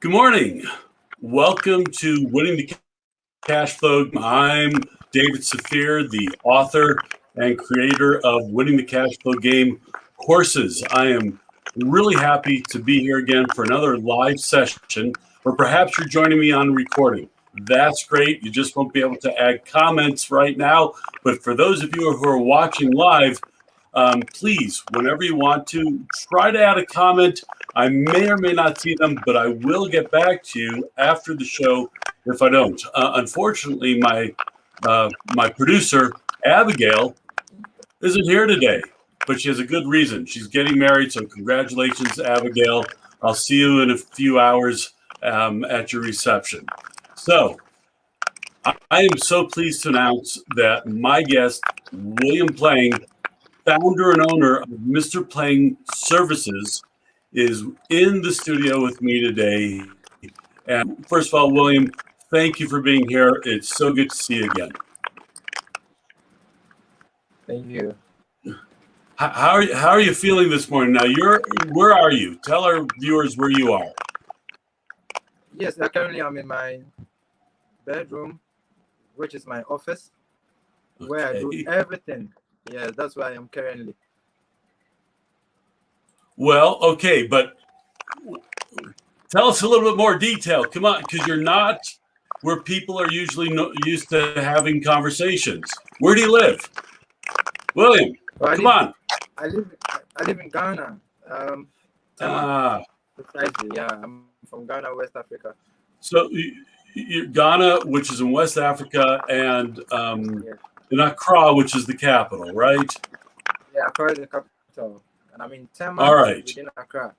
Good morning. Welcome to Winning the Cash Flow. I'm David Safir, the author and creator of Winning the Cash Flow Game courses. I am really happy to be here again for another live session, or perhaps you're joining me on recording. That's great. You just won't be able to add comments right now. But for those of you who are watching live, please, whenever you want to, try to add a comment. I may or may not see them, but I will get back to you after the show if I don't. Unfortunately, my producer, Abigail, isn't here today, but she has a good reason. She's getting married, so congratulations, Abigail. I'll see you in a few hours at your reception. So I am so pleased to announce that my guest, William Plange, founder and owner of Mr.Plange Services, is in the studio with me today. And first of all, William, thank you for being here. It's so good to see you again. Thank you. How are you feeling this morning? Now, where are you? Tell our viewers where you are. Yes, currently I'm in my bedroom, which is my office, where I do everything. Yes, that's where I am currently. Well, okay, but tell us a little bit more detail. Come on, because you're not where people are usually used to having conversations. Where do you live? William, come on. I live in Ghana. Precisely, yeah. I'm from Ghana, West Africa. So you're Ghana, which is in West Africa, and in Accra, which is the capital, right? Yeah, Accra is the capital. And I'm in Tema, all right. Within Accra.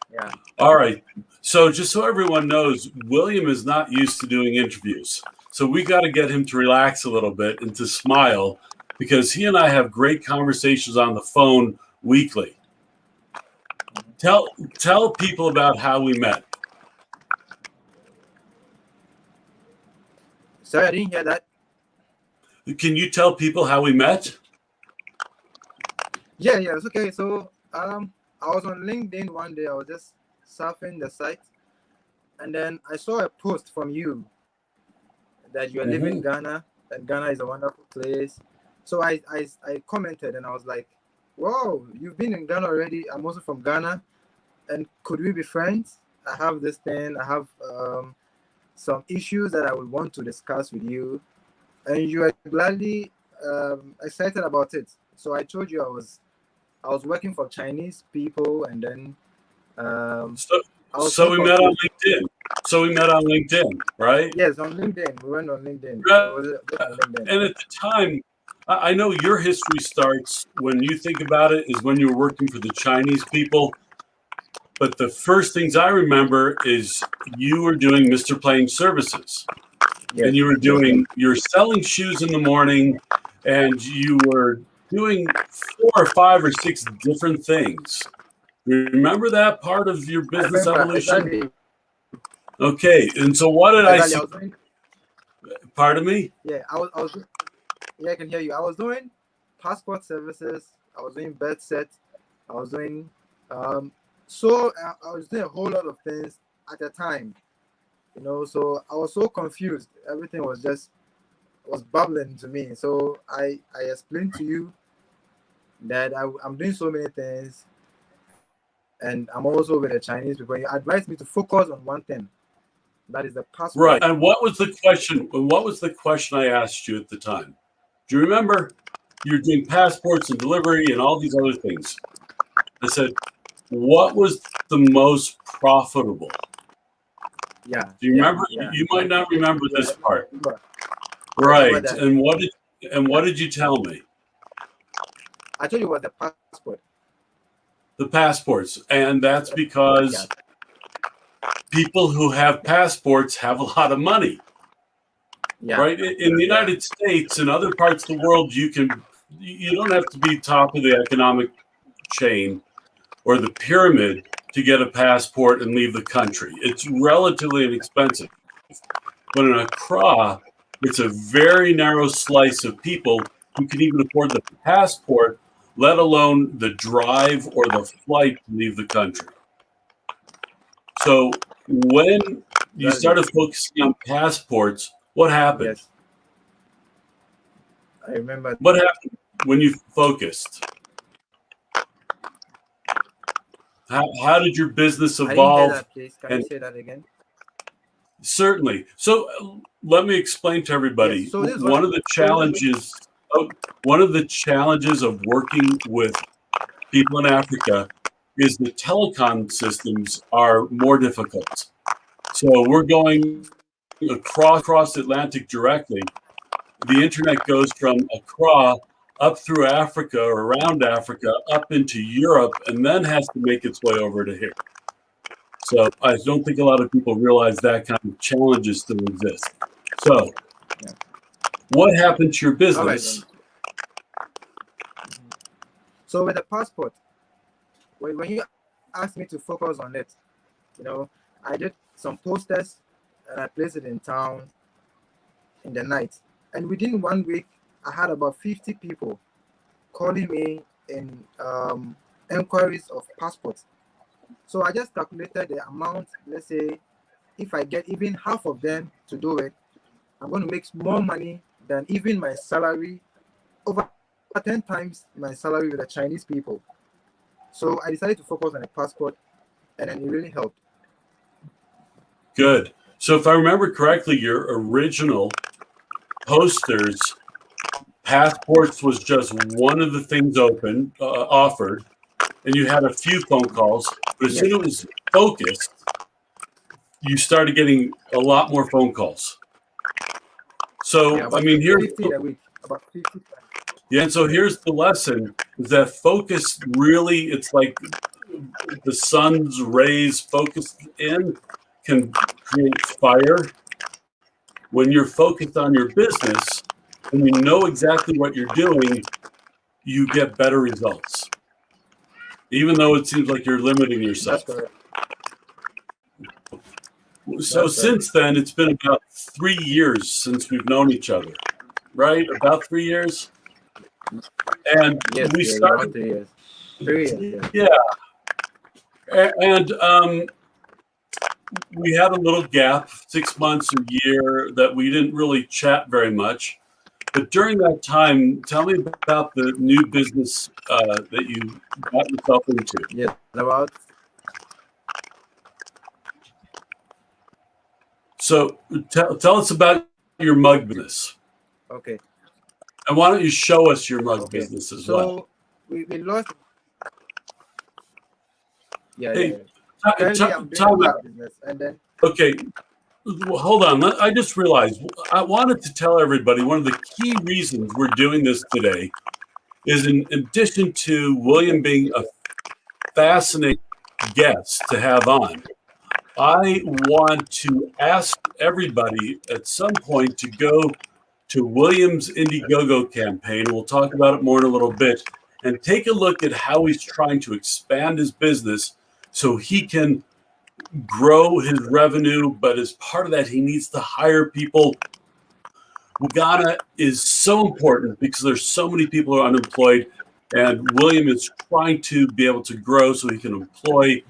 Yeah. All right. So just so everyone knows, William is not used to doing interviews. So we got to get him to relax a little bit and to smile, because he and I have great conversations on the phone weekly. Tell people about how we met. Sorry, I didn't hear that. Can you tell people how we met? Yeah, it's okay. So I was on LinkedIn one day. I was just surfing the site, and then I saw a post from you that you are living in Ghana, and Ghana is a wonderful place. So I commented, and I was like, "Whoa, you've been in Ghana already. I'm also from Ghana, and could we be friends? I have this thing. I have some issues that I would want to discuss with you," and you are gladly excited about it. So I told you I was working for Chinese people, and then so we met on LinkedIn. So we met on LinkedIn, right? Yes, on LinkedIn. We went on LinkedIn. And at the time, I know your history starts when you think about it is when you were working for the Chinese people. But the first things I remember is you were doing Mr.Plange Services. Yes. And you're selling shoes in the morning, and you were doing 4 or 5 or 6 different things. Remember that part of your business evolution? Exactly. Okay, and so what did I see? Pardon me? Yeah, I can hear you. I was doing passport services. I was doing birth set. I was doing I was doing a whole lot of things at a time. So I was so confused. Everything was bubbling to me. So I explained to you that I'm doing so many things, and I'm also with the Chinese people. You advised me to focus on one thing. That is the passport. Right. And what was the question? What was the question I asked you at the time? Do you remember? You're doing passports and delivery and all these other things. I said, what was the most profitable? Yeah. Do you remember? Yeah. You might not remember this part. Right. And what did you tell me? I told you what the passport. The passports. And that's because people who have passports have a lot of money. Yeah. Right? In the United States and other parts of the world, you don't have to be top of the economic chain or the pyramid to get a passport and leave the country. It's relatively inexpensive. But in Accra, it's a very narrow slice of people who can even afford the passport, let alone the drive or the flight to leave the country. So when you That's started focusing on passports, what happened? yes. I remember. What happened when you focused? How did your business I didn't hear evolve? that, please. Can you And say that again? certainly. So let me explain to Yes. everybody. So this is what. One of the So wait. challenges, one of the challenges of working with people in Africa is the telecom systems are more difficult. So we're going across the Atlantic directly. The internet goes from Accra up through Africa or around Africa up into Europe and then has to make its way over to here. So I don't think a lot of people realize that kind of challenges still exist. So Yeah. what happened to your All right. business? So with the passport, when you asked me to focus on it, I did some posters and I placed it in town in the night. And within 1 week, I had about 50 people calling me in inquiries of passports. So I just calculated the amount. Let's say if I get even half of them to do it, I'm going to make more money than even my salary, over 10 times my salary with the Chinese people. So I decided to focus on a passport, and then it really helped. Good. So if I remember correctly, your original posters, passports was just one of the things offered, and you had a few phone calls. But as Yes. soon as it was focused, you started getting a lot more phone calls. Yeah, So I about mean, 50 a week. About 50. and so here's the lesson: is that focus really? It's like the sun's rays focused in can create fire. When you're focused on your business and you know exactly what you're doing, you get better results, even though it seems like you're limiting That's yourself. correct. So That's correct. since then, it's been about 3 years since we've known each other, right? About 3 years. And Yes, we yes, about started, 3 years. 3 years, yes. yeah. And we had a little gap, 6 months, a year, that we didn't really chat very much. But during that time, tell me about the new business that you got yourself into. Yes, about. So tell us about your mug business. Okay, And why don't you show us your mug okay. business as well? So we lost. Yeah, yeah, Hey, yeah. Currently, I'm doing the time mug out. business, and then Okay, well, hold on. I just realized I wanted to tell everybody one of the key reasons we're doing this today is in addition to William being a fascinating guest to have on, I want to ask everybody at some point to go to William's Indiegogo campaign. We'll talk about it more in a little bit and take a look at how he's trying to expand his business so he can grow his revenue. But as part of that, he needs to hire people. Ghana is so important because there's so many people who are unemployed, and William is trying to be able to grow so he can employ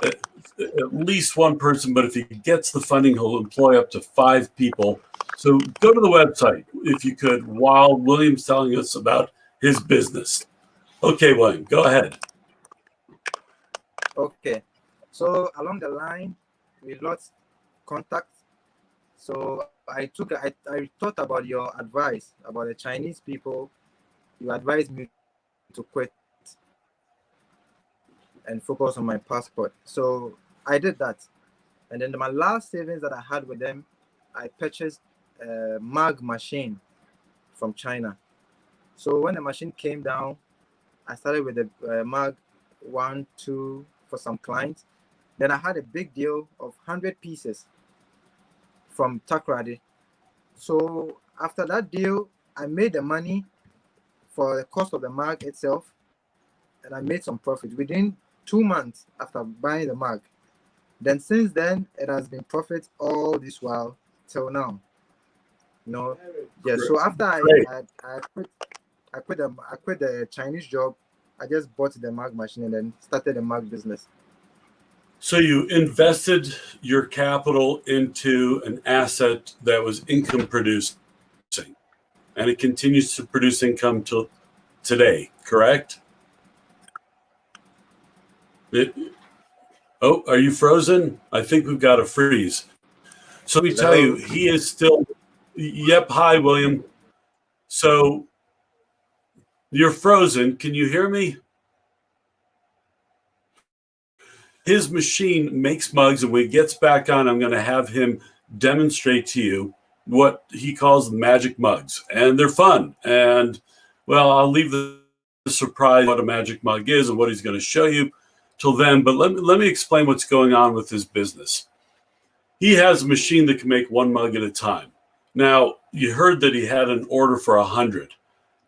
at least one person, but if he gets the funding, he'll employ up to 5 people. So go to the website, if you could, while William's telling us about his business. Okay, William, go ahead. okay. So along the line, we lost contact. So I thought about your advice about the Chinese people. You advised me to quit and focus on my passport. So I did that. And then my last savings that I had with them, I purchased a mug machine from China. So when the machine came down, I started with the mug 1, 2 for some clients. Then I had a big deal of 100 pieces from Takrady. So after that deal, I made the money for the cost of the mug itself, and I made some profit within 2 months after buying the mug. Then since then, it has been profit all this while till now. Yeah. So after Great. I quit the Chinese job. I just bought the mug machine and then started the mug business. So you invested your capital into an asset that was income producing, and it continues to produce income till today, correct? Oh, are you frozen? I think we've got a freeze. So let me tell you, Hello. he is still. Yep. Hi, William. So you're frozen. Can you hear me? His machine makes mugs, and when he gets back on, I'm going to have him demonstrate to you what he calls magic mugs. And they're fun. And, well, I'll leave the surprise what a magic mug is and what he's going to show you till then. But let me explain what's going on with his business. He has a machine that can make one mug at a time. Now, you heard that he had an order for 100.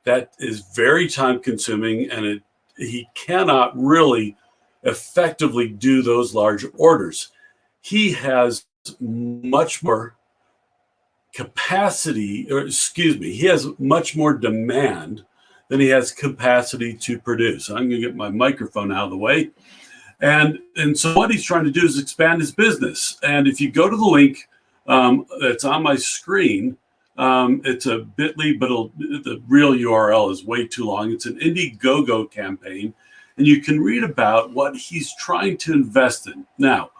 That is very time consuming, and he cannot really effectively do those large orders. He has much more capacity, or excuse me, he has much more demand than he has capacity to produce. I'm going to get my microphone out of the way. And so what he's trying to do is expand his business. And if you go to the link that's on my screen, it's a bit.ly, but the real URL is way too long. It's an Indiegogo campaign, and you can read about what he's trying to invest in. Now,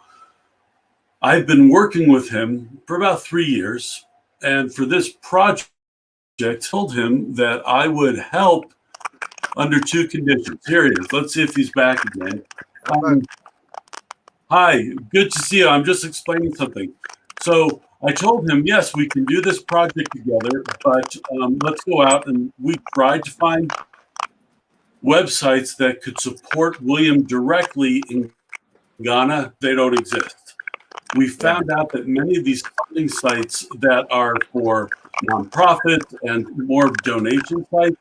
I've been working with him for about 3 years, and for this project, I told him that I would help under two conditions. Here he is. Let's see if he's back again. Hi, good to see you. I'm just explaining something. So I told him, yes, we can do this project together, but let's go out, and we tried to find websites that could support William directly in Ghana. They don't exist. We found out that many of these funding sites that are for nonprofits and more donation sites,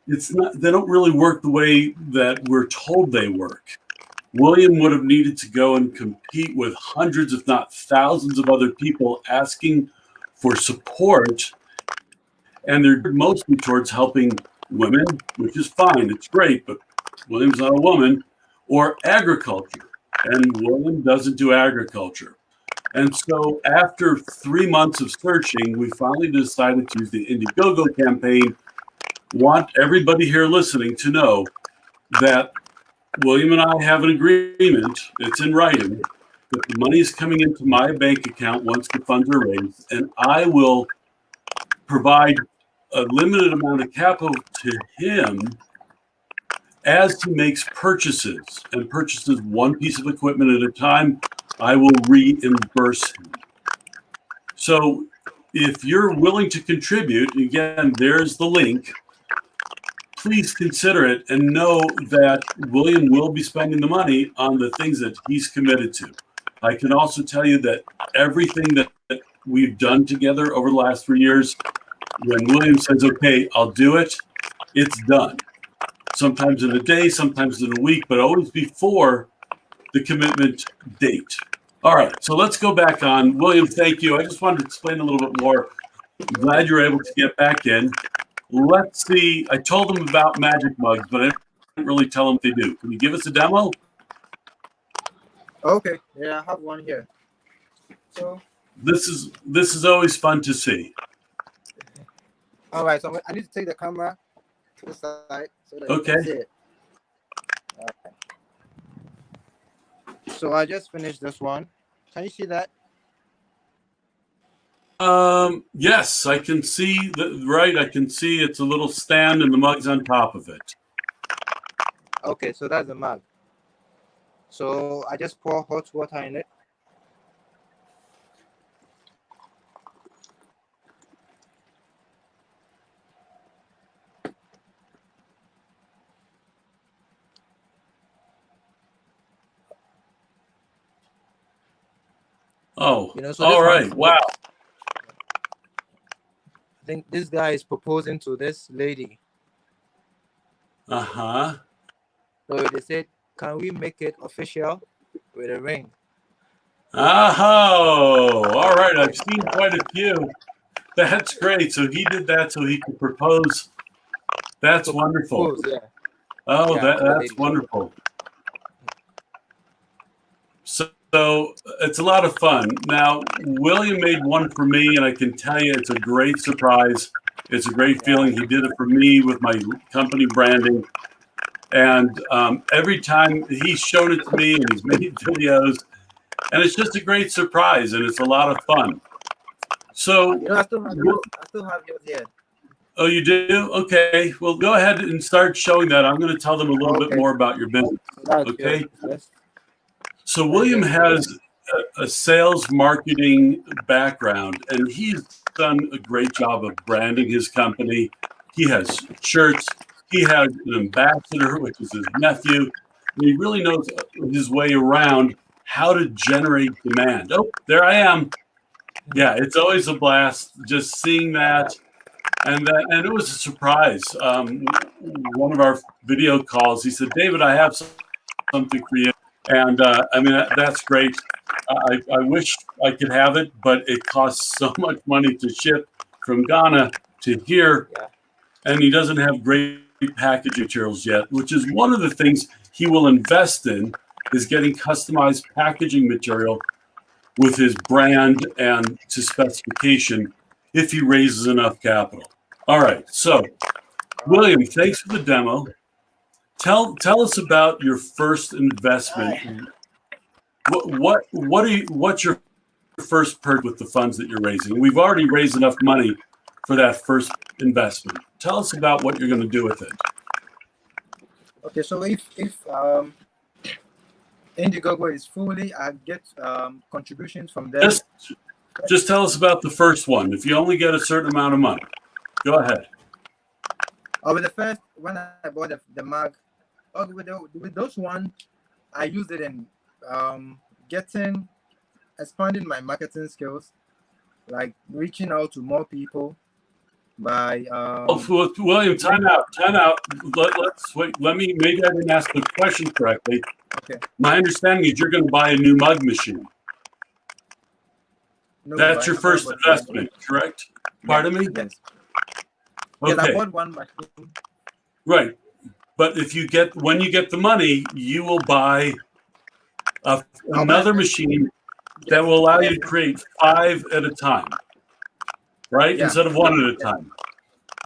they don't really work the way that we're told they work. William would have needed to go and compete with hundreds, if not thousands, of other people asking for support, and they're mostly towards helping women, which is fine, it's great, but William's not a woman, or agriculture, and William doesn't do agriculture. And so after 3 months of searching, we finally decided to use the Indiegogo campaign. Want everybody here listening to know that William and I have an agreement, it's in writing, that the money is coming into my bank account once the funds are raised, and I will provide a limited amount of capital to him as he makes purchases, and purchases one piece of equipment at a time. I will reimburse him. So if you're willing to contribute, again, there's the link. Please consider it and know that William will be spending the money on the things that he's committed to. I can also tell you that everything that we've done together over the last 3 years, when William says, okay, I'll do it, it's done. Sometimes in a day, sometimes in a week, but always before the commitment date. All right, so let's go back on. William, thank you. I just wanted to explain a little bit more. I'm glad you were able to get back in. Let's see. I told them about magic mugs, but I didn't really tell them what they do. Can you give us a demo? Okay. Yeah, I have one here. So this is always fun to see. all right. So I need to take the camera to the side so that you Okay. can see it. All right. So I just finished this one. Can you see that? Yes, I can see right. I can see it's a little stand and the mug's on top of it. Okay, so that's the mug. So I just pour hot water in it. Oh, So all right. Wow. I think this guy is proposing to this lady. Uh-huh. So they said, can we make it official with a ring? Oh, all right. I've seen quite a few. That's great. So he did that so he could propose. That's wonderful. Propose, yeah. Oh, Yeah, that's wonderful. So it's a lot of fun. Now, William made one for me, and I can tell you it's a great surprise. It's a great feeling. He did it for me with my company branding. And every time he's shown it to me and he's made videos, and it's just a great surprise, and it's a lot of fun. So, I still have yours here. Oh, you do? Okay. Well, go ahead and start showing that. I'm going to tell them a little bit more about your business. Okay. Yes. So William has a sales marketing background, and he's done a great job of branding his company. He has shirts. He has an ambassador, which is his nephew. And he really knows his way around how to generate demand. Oh, there I am. Yeah, it's always a blast just seeing that. And it was a surprise. One of our video calls, he said, "David, I have something for you." And I mean, that's great. I wish I could have it, but it costs so much money to ship from Ghana to here. Yeah. And he doesn't have great packaging materials yet, which is one of the things he will invest in, is getting customized packaging material with his brand and to specification if he raises enough capital. All right, so William, thanks for the demo. Tell us about your first investment. What's your first purchase with the funds that you're raising? We've already raised enough money for that first investment. Tell us about what you're going to do with it. Okay, so if Indiegogo is fully, I get contributions from them. Just tell us about the first one. If you only get a certain amount of money, go ahead. With the first, when I bought the mug, with those one, I used it in expanding my marketing skills, like reaching out to more people by. William, time out. Let's wait. Maybe I didn't ask the question correctly. Okay. My understanding is you're going to buy a new mug machine. No, That's your first investment, correct? Pardon me? Yes. Okay. Yes, I bought one machine. Right. But when you get the money, you will buy another machine that will allow you to create 5 at a time, right? Yeah. Instead of 1 at a time.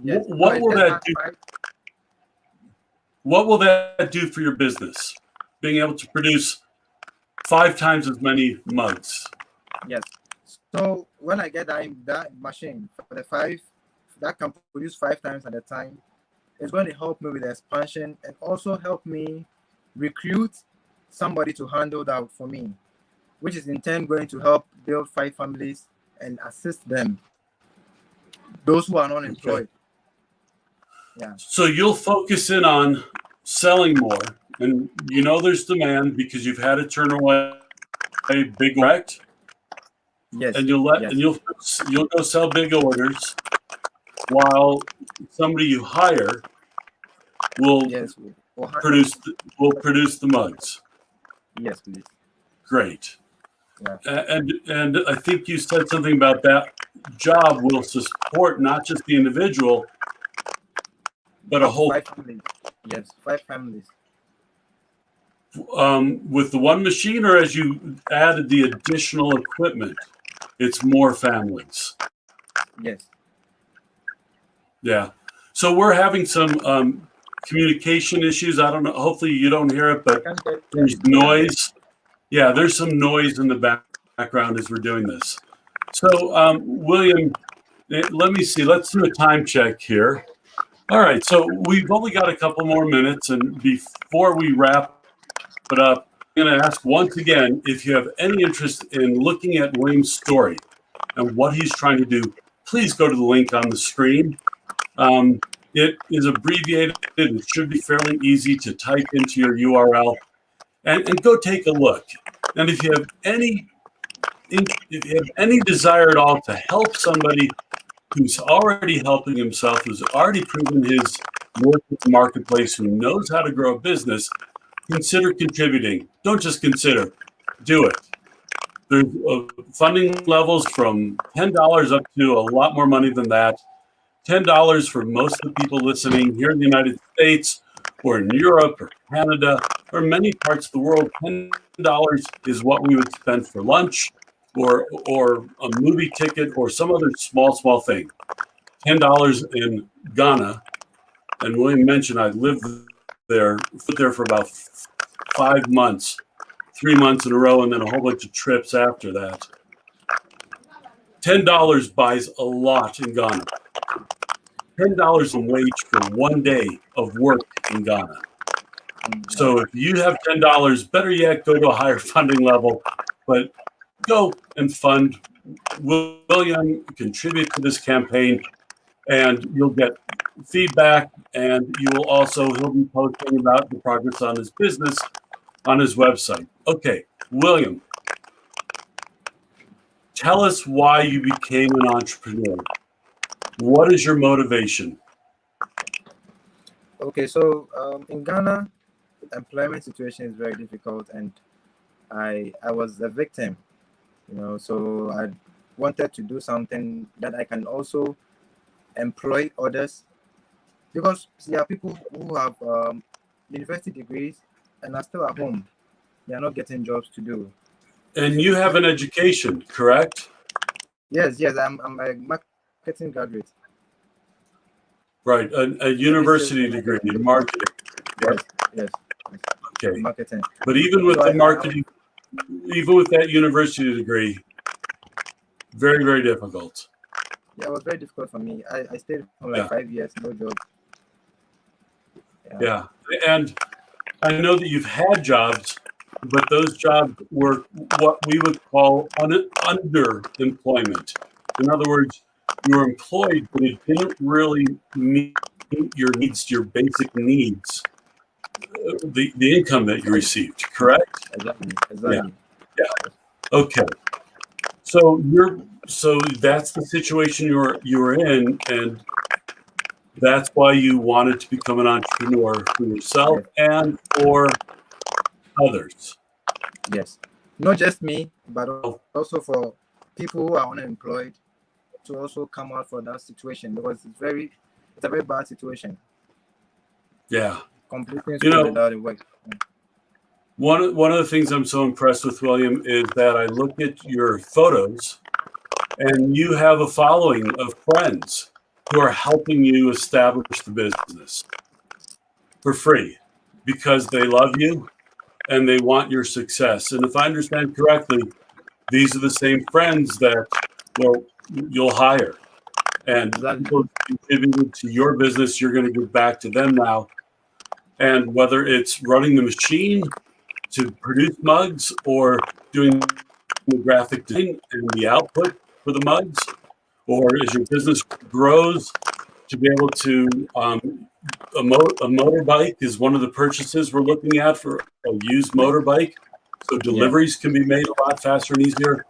Yes. What will that do? What will that do for your business? Being able to produce 5 times as many mugs. Yes. So when I get that machine for the 5, that can produce 5 times at a time, it's going to help me with the expansion and also help me recruit somebody to handle that for me, which is in turn going to help build 5 families and assist them, those who are not employed. Okay. Yeah. So you'll focus in on selling more, and you know there's demand because you've had to turn away a big direct. Yes. And you'll go sell big orders, while somebody you hire will produce the mugs. Yes, please. Great. Yeah. And I think you said something about that job will support not just the individual, but a whole 5 families. Yes, 5 families. With the one machine, or as you added the additional equipment, it's more families. Yes. Yeah. So we're having some communication issues. I don't know. Hopefully you don't hear it, but there's noise. Yeah, there's some noise in the background as we're doing this. So, William, let me see. Let's do a time check here. All right. So we've only got a couple more minutes. And before we wrap it up, I'm going to ask once again, if you have any interest in looking at William's story and what he's trying to do, please go to the link on the screen. It is abbreviated. It should be fairly easy to type into your URL and go take a look. And if you have any desire at all to help somebody who's already helping himself, who's already proven his worth in the marketplace, who knows how to grow a business, consider contributing. Don't just consider, do it. There's funding levels from $10 up to a lot more money than that. $10 for most of the people listening here in the United States, or in Europe or Canada or many parts of the world, $10 is what we would spend for lunch or a movie ticket or some other small thing. $10 in Ghana, and William mentioned I lived there for about 5 months, 3 months in a row, and then a whole bunch of trips after that. $10 buys a lot in Ghana. $10 a wage for 1 day of work in Ghana. So if you have $10, better yet, go to a higher funding level, but go and fund William, contribute to this campaign, and you'll get feedback, and he'll be posting about the progress on his business on his website. Okay, William, tell us why you became an entrepreneur. What is your motivation? Okay, so in Ghana, employment situation is very difficult, and I was a victim, so I wanted to do something that I can also employ others, because there are people who have university degrees and are still at home. They are not getting jobs to do. And you have an education, correct? Yes, I'm a marketing graduate. Right, a university degree in marketing. Yes. Okay. Marketing. But even with the marketing, even with that university degree, very, very difficult. Yeah, it was very difficult for me. I stayed for like 5 years, no job. Yeah, and I know that you've had jobs, but those jobs were what we would call underemployment. In other words, you were employed, but it didn't really meet your needs, your basic needs, the income that you received, correct? Exactly. Yeah. Okay. So that's the situation you were in, and that's why you wanted to become an entrepreneur for yourself and for others. Yes. Not just me, but also for people who are unemployed to also come out for that situation, because it's a very bad situation. Yeah. Completing school without a work. One of the things I'm so impressed with, William, is that I look at your photos and you have a following of friends who are helping you establish the business for free because they love you and they want your success. And if I understand correctly, these are the same friends that you'll hire. And people contributed to your business, you're going to give back to them now. And whether it's running the machine to produce mugs or doing the graphic design and the output for the mugs, or as your business grows, to be able to, a motorbike is one of the purchases we're looking at for a used motorbike. So deliveries can be made a lot faster and easier.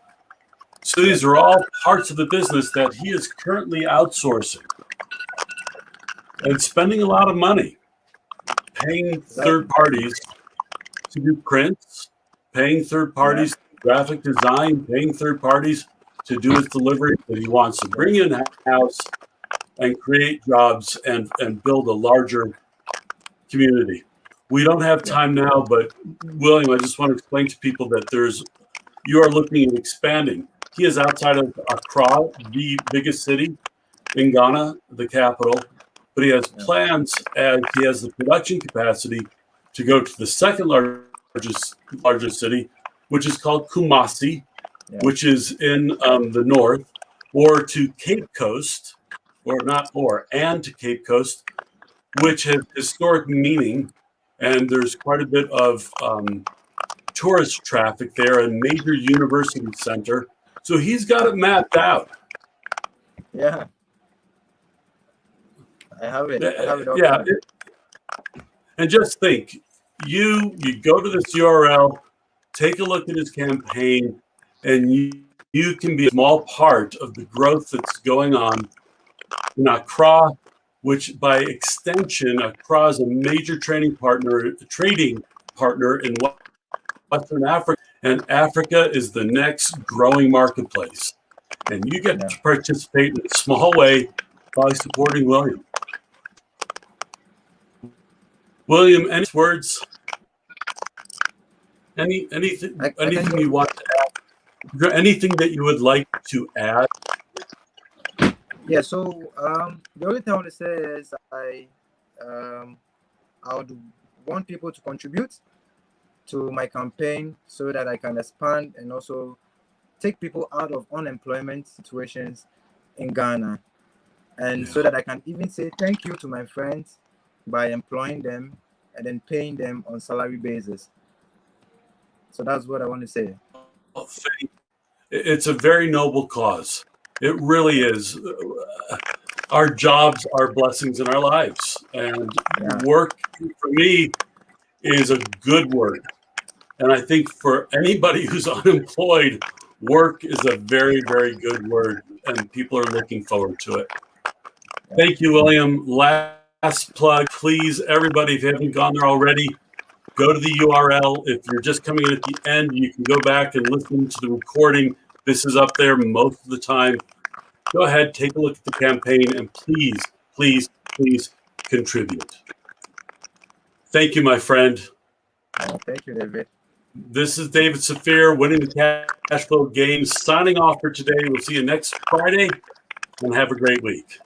So these are all parts of the business that he is currently outsourcing and spending a lot of money, paying third parties to do prints, paying third parties to do graphic design, paying third parties to do his delivery that he wants to bring in-house and create jobs and build a larger community. We don't have time now, but William, I just want to explain to people that you are looking at expanding. He is outside of Accra, the biggest city in Ghana, the capital, but he has plans as he has the production capacity to go to the second largest city, which is called Kumasi, which is in the north, or to Cape Coast, and to Cape Coast, which has historic meaning, and there's quite a bit of tourist traffic there, a major university center. So he's got it mapped out. Yeah. I have it. And just think, you go to this URL, take a look at his campaign, and you can be a small part of the growth that's going on in Accra, which by extension, Accra is a major trading partner in Western Africa, and Africa is the next growing marketplace. And you get to participate in a small way by supporting William. William, any words? Anything you want to add? Is there anything that you would like to add? Yeah. So the only thing I want to say is I would want people to contribute to my campaign so that I can expand and also take people out of unemployment situations in Ghana, and so that I can even say thank you to my friends by employing them and then paying them on salary basis. So that's what I want to say. It's a very noble cause. It really is. Our jobs are blessings in our lives, and Yeah. work for me is a good word. And I think for anybody who's unemployed, work is a very, very good word, and people are looking forward to it. Thank you, William. Last plug, please, everybody, if you haven't gone there already, go to the URL. If you're just coming in at the end, you can go back and listen to the recording. This is up there most of the time. Go ahead, take a look at the campaign, and please, please, please contribute. Thank you, my friend. Thank you, David. This is David Saphir, winning the cash flow game, signing off for today. We'll see you next Friday, and have a great week.